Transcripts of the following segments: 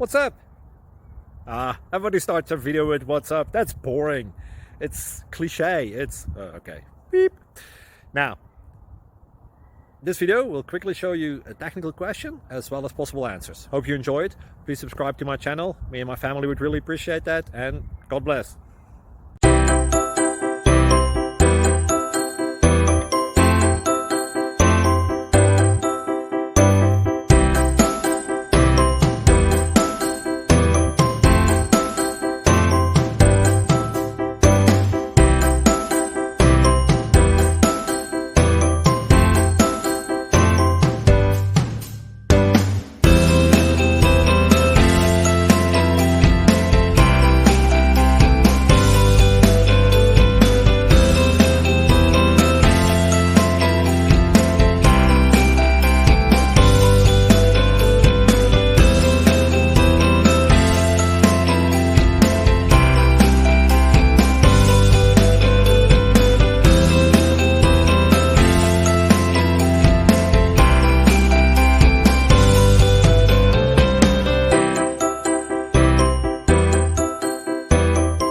What's up? Everybody starts a video with what's up. That's boring. It's cliche. It's okay. Beep. Now, this video will quickly show you a technical question as well as possible answers. Hope you enjoyed. Please subscribe to my channel. Me and my family would really appreciate that, and God bless.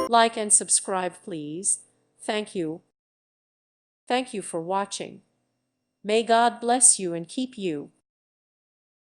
Like and subscribe, please. Thank you. Thank you for watching. May God bless you and keep you.